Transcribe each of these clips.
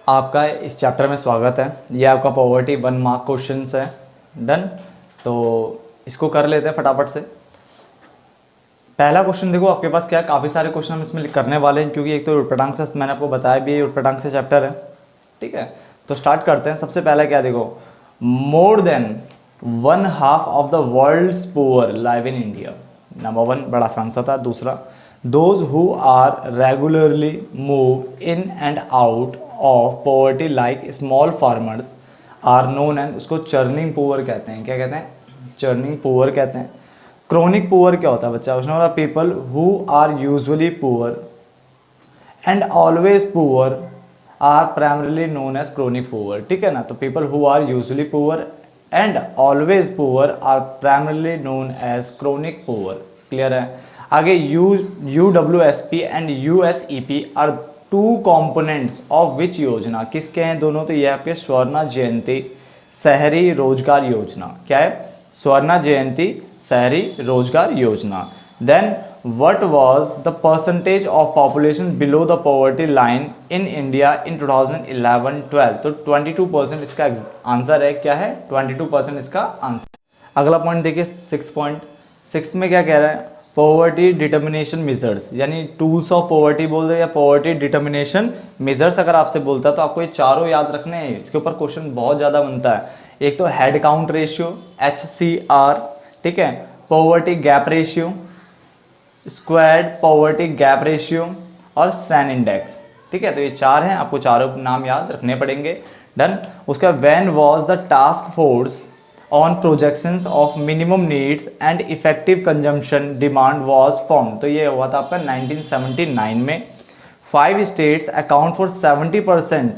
आपका इस चैप्टर में स्वागत है। ये आपका पॉवर्टी 1 मार्क क्वेश्चन है। डन, तो इसको कर लेते हैं फटाफट से। पहला क्वेश्चन देखो आपके पास क्या है, काफ़ी सारे क्वेश्चन हम इसमें करने वाले हैं क्योंकि एक तो उटपटांग से मैंने आपको बताया भी है, उटपटांग से चैप्टर है। ठीक है, तो स्टार्ट करते हैं। सबसे पहला क्या देखो, more than 1/2 of the world's poor live in India. Number 1 बड़ा आसान सा था। दूसरा, those who are regularly move in and out of poverty like small farmers are known and, उसको चर्निंग पुअर कहते हैं। क्या कहते हैं? चर्निंग पुअर कहते हैं। क्रोनिक पुअर क्या होता है बच्चा? उसने बोला people who are usually poor and always poor are primarily known as chronic poor. ठीक है ना, तो people who are usually poor and always poor are primarily known as chronic poor. Clear है? आगे UWSP and USEP are 2 components of which योजना। किसके हैं दोनों? तो ये आपके स्वर्णा जयंती शहरी रोजगार योजना। क्या है? स्वर्णा जयंती Shahari Rozgar Yojana. Then what was the percentage of population below the poverty line in India in 2011-12? तो 22% इसका आंसर है। क्या है? 22% इसका आंसर। अगला पॉइंट देखिए 6.6 में क्या कह रहा है? पॉवर्टी डिटर्मिनेशन मेजर्स, यानी टूल्स ऑफ पॉवर्टी बोल दे या पॉवर्टी डिटर्मिनेशन मेजर्स अगर आपसे बोलता है तो आपको ये चारों याद रखने हैं। इसके ऊपर क्वेश्चन बहुत ज़्यादा बनता है। एक तो हेड काउंट रेशियो HCR, ठीक है, poverty gap ratio, squared poverty gap ratio और सैन इंडेक्स। ठीक है, तो ये 4 हैं, आपको चारों नाम याद रखने पड़ेंगे। डन। उसका when was the task force on projections of minimum needs and effective consumption demand was form. तो ये हुआ था आपका 1979 में। 5 states account for 70%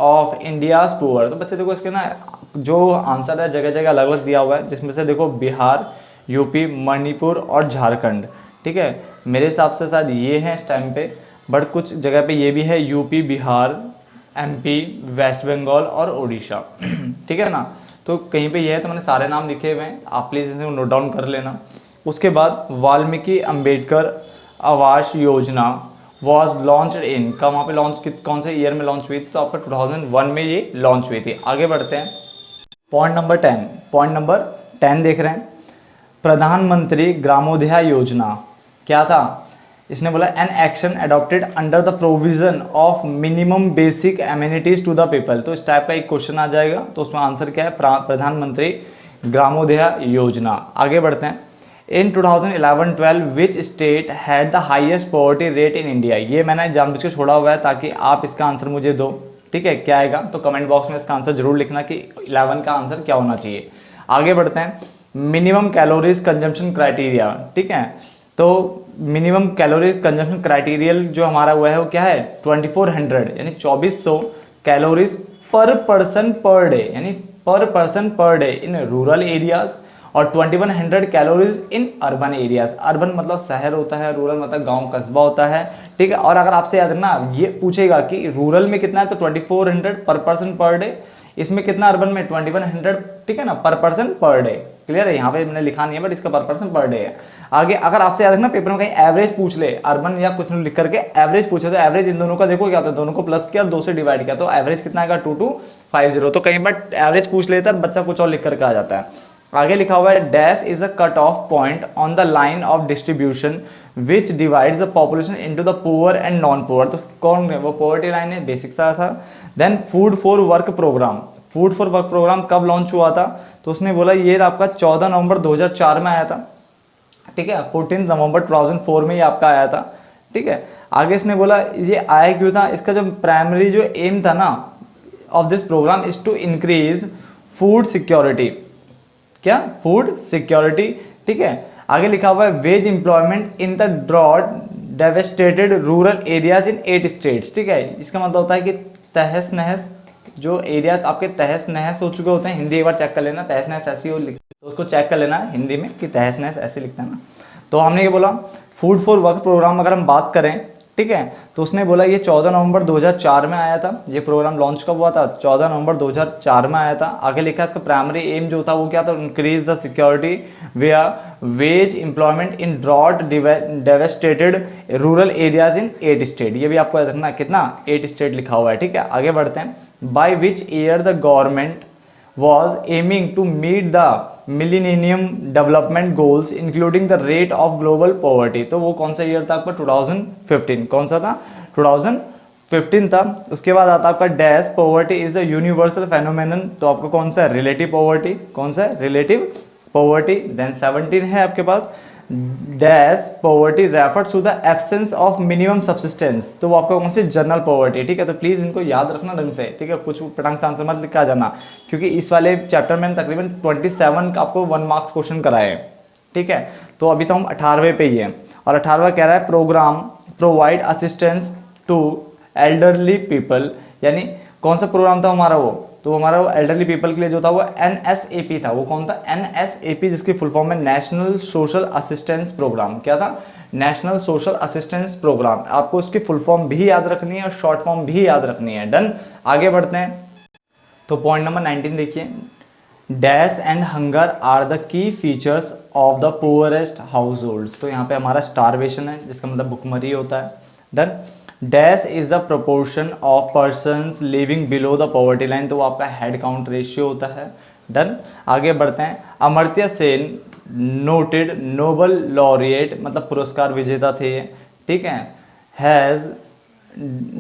of India's poor. तो बच्चे देखो इसके ना जो आंसर है जगह जगह अलग अलग दिया हुआ है, जिसमें से देखो बिहार, यूपी, मणिपुर और झारखंड। ठीक है, मेरे हिसाब से शायद ये है इस टाइम पे, बट कुछ जगह पे ये भी है यूपी, बिहार, MP, वेस्ट बंगाल और उड़ीसा। ठीक है ना, तो कहीं पे ये है, तो मैंने सारे नाम लिखे हुए हैं, आप प्लीज़ इसे नोट डाउन कर लेना। उसके बाद Valmiki Ambedkar Awas Yojana was launch in, कब वहाँ पे लॉन्च, कौन से ईयर में लॉन्च हुई थी? तो आपका 2001 में ये लॉन्च हुई थी। आगे बढ़ते हैं। पॉइंट नंबर 10 देख रहे हैं, प्रधानमंत्री ग्रामोदय योजना क्या था? इसने बोला an action adopted under the provision of minimum basic amenities to the people. तो इस टाइप का एक क्वेश्चन आ जाएगा, तो उसमें आंसर क्या है? प्रधानमंत्री ग्रामोदय योजना। आगे बढ़ते हैं। इन 2011-12 which state had the highest poverty rate in India. ये मैंने जानबूझ के छोड़ा हुआ है ताकि आप इसका आंसर मुझे दो। ठीक है, क्या आएगा? तो कमेंट बॉक्स में इसका आंसर जरूर लिखना कि 11 का आंसर क्या होना चाहिए। आगे बढ़ते हैं। Minimum calories consumption criteria. ठीक है, तो मिनिमम कैलोरी कंजम्पशन क्राइटेरियल जो हमारा हुआ है वो क्या है? 2400, यानी 2400 कैलोरीज पर पर्सन पर डे, यानी पर person per day in rural areas, और 2100 calories in urban areas. Urban मतलब शहर होता है, रूरल मतलब गांव कस्बा होता है। ठीक है, और अगर आपसे याद रखना ये पूछेगा कि रूरल में कितना है, तो 2400 पर पर्सन पर डे, इसमें कितना अर्बन में? 2100। ठीक है ना, पर पर्सन पर डे। क्लियर है? यहाँ पे मैंने लिखा नहीं है बट इसका पर पर्सन पर डे है। आगे अगर आपसे याद रखना पेपर में कहीं एवरेज पूछ ले, अर्बन या कुछ लिख करके एवरेज पूछे, तो एवरेज इन दोनों का देखो क्या होता है, दोनों को प्लस किया और 2 से डिवाइड किया, तो एवरेज कितना आएगा? 2250। तो कहीं बट एवरेज पूछ लेता है, बच्चा कुछ और लिख करके आ जाता है। आगे लिखा हुआ है dash is a cut off point on the line of distribution which divides the population into the poor and non poor. तो कौन है वो? पॉवर्टी लाइन है, बेसिक सा था। Then food for work programme. Food for work programme कब launch हुआ था? तो उसने बोला ये आपका 14 नवंबर 2004 में आया था। ठीक है, 14 नवंबर 2004 में ये आपका आया था। ठीक है, आगे इसने बोला ये आया क्यों था? इसका जो प्राइमरी जो एम था ना of this program is to increase food security. क्या? Food security. ठीक है, आगे लिखा हुआ है wage employment in the drought devastated rural areas in 8 states. ठीक है, इसका मतलब होता है कि तहस नहस जो एरिया आपके तहस नहस हो चुके होते हैं, हिंदी एक बार चेक कर लेना, तहस नहस ऐसी हो, तो उसको चेक कर लेना हिंदी में कि तहस नहस ऐसे लिखता है ना। तो हमने ये बोला फूड फॉर वर्क प्रोग्राम अगर हम बात करें ठीक है। तो उसने बोला ये 14 नवंबर 2004 में आया था, ये प्रोग्राम लॉन्च कब हुआ था, 14 नवंबर 2004 में आया था। आगे लिखा है इसका प्राइमरी एम जो था वो क्या था, increase the security via wage employment in drought devastated rural areas in 8 state. ये भी आपको याद रखना, कितना, 8 स्टेट लिखा हुआ है, ठीक है। आगे बढ़ते हैं, by which year the government was aiming to meet the Millennium Development Goals including the rate of global poverty। तो वो कौन सा ईयर था आपका, 2015। कौन सा था, 2015 था। उसके बाद आता है आपका dash, poverty is a universal phenomenon. तो आपको कौन सा है, रिलेटिव पॉवर्टी, कौन सा है, रिलेटिव पॉवर्टी। देन 17 है आपके पास, dash poverty refers to the absence of minimum subsistence. तो वो आपका कौन सी, जनरल पॉवर्टी, ठीक है। तो प्लीज इनको याद रखना ढंग से, ठीक है। कुछ पटांग से आंसर मत लिखा जाना, क्योंकि इस वाले चैप्टर में तकरीबन 27 का आपको 1 मार्क्स क्वेश्चन कराए हैं, ठीक है। तो अभी तो हम 18वें पे ही है, और 18वां कह रहा है programme provide assistance to elderly people. यानी कौन सा प्रोग्राम था हमारा वो, तो हमारा वो एल्डरली पीपल के लिए जो था वो NSAP था। वो कौन था, NSAP, जिसकी फुल फॉर्म है नेशनल सोशल असिस्टेंस प्रोग्राम। क्या था, नेशनल सोशल असिस्टेंस प्रोग्राम। आपको उसकी फुल फॉर्म भी याद रखनी है और शॉर्ट फॉर्म भी याद रखनी है। डन, आगे बढ़ते हैं। तो पॉइंट नंबर 19 देखिए, dash and hunger are the key features of the poorest household. तो यहाँ पे हमारा स्टारवेशन है, जिसका मतलब भुखमरी होता है। Done, dash is the proportion of persons living below the poverty line. तो वो आपका हेड काउंट रेशियो होता है। डन, आगे बढ़ते हैं। Amartya Sen noted Nobel laureate, मतलब पुरस्कार विजेता थे, ठीक है, has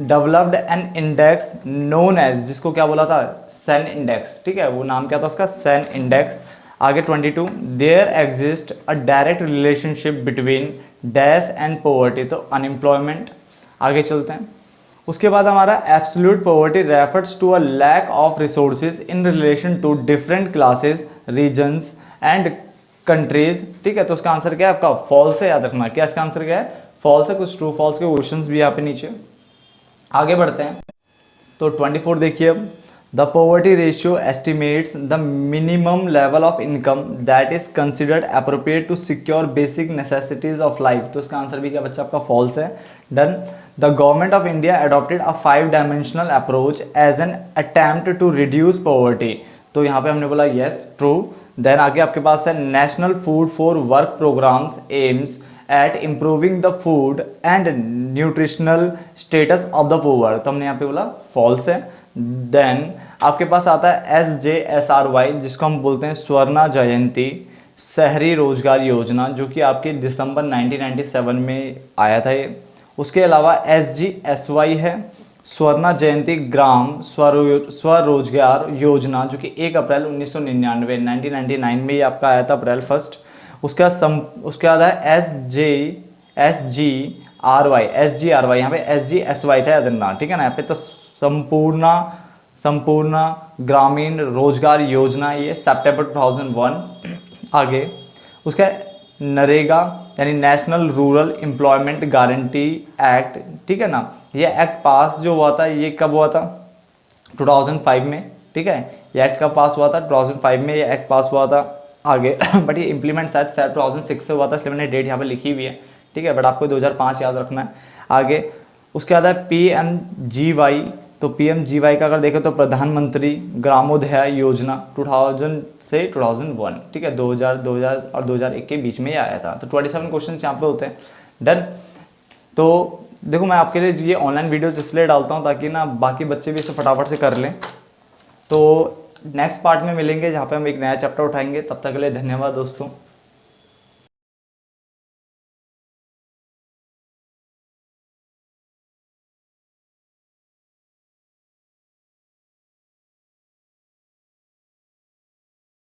developed an index known as, जिसको क्या बोला था, सेन इंडेक्स, ठीक है। वो नाम क्या था उसका, सेन इंडेक्स। आगे 22, there exist a direct relationship between dash and poverty. तो अनएम्प्लॉयमेंट। आगे चलते हैं। उसके बाद हमारा absolute poverty refers to a lack of resources in relation to different classes, regions and countries, ठीक है। तो उसका आंसर क्या है आपका, फॉल्स है, याद रखना। क्या इसका आंसर क्या है, फॉल्स है। कुछ ट्रू फॉल्स के क्वेश्चंस भी यहाँ पे नीचे। आगे बढ़ते हैं। तो 24 देखिए अब, the poverty ratio estimates the minimum level of income that is considered appropriate to secure basic necessities of life. तो इसका आंसर भी क्या बच्चा आपका, फॉल्स है। Done, the government of India adopted a 5-डायमेंशनल approach as an attempt to reduce poverty. तो यहाँ पे हमने बोला यस, ट्रू। देन आगे आपके पास है, national food for work programmes aims at improving the food and nutritional status of the poor. तो हमने यहाँ पे बोला फॉल्स है। देन आपके पास आता है SJSRY, जिसको हम बोलते हैं स्वर्णा जयंती शहरी रोजगार योजना, जो कि आपके दिसंबर 1997 में आया था ये। उसके अलावा SGSY है, स्वर्णा जयंती ग्राम स्वरोजगार योजना, जो कि 1 अप्रैल 1999 में ये आपका आया था, अप्रैल 1। उसके बाद है SGRY, यहाँ पे SGSY था, याद रखना, ठीक है ना। यहाँ पे तो संपूर्ण ग्रामीण रोजगार योजना, ये सितंबर 2001। आगे उसका नरेगा यानी national rural employment guarantee act, ठीक है ना। ये एक्ट पास जो हुआ था, ये कब हुआ था, 2005 में, ठीक है। ये एक्ट कब पास हुआ था, 2005 में ये एक्ट पास हुआ था। आगे बट ये इम्प्लीमेंट शायद 2006 से हुआ था, इसलिए मैंने डेट यहाँ पे लिखी हुई है, ठीक है। बट आपको 2005 याद रखना है। आगे उसके बाद है PMGY। तो PMGY का अगर देखें तो प्रधानमंत्री ग्रामोदय योजना 2000 से 2001, ठीक है, 2000 और 2001 के बीच में ये आया था। तो 27 क्वेश्चन यहाँ पे होते हैं। डन। तो देखो मैं आपके लिए ये ऑनलाइन वीडियोस इसलिए डालता हूँ ताकि ना बाकी बच्चे भी इसे फटाफट से कर लें। तो नेक्स्ट पार्ट में मिलेंगे जहाँ पे हम एक नया चैप्टर उठाएंगे। तब तक के लिए धन्यवाद दोस्तों।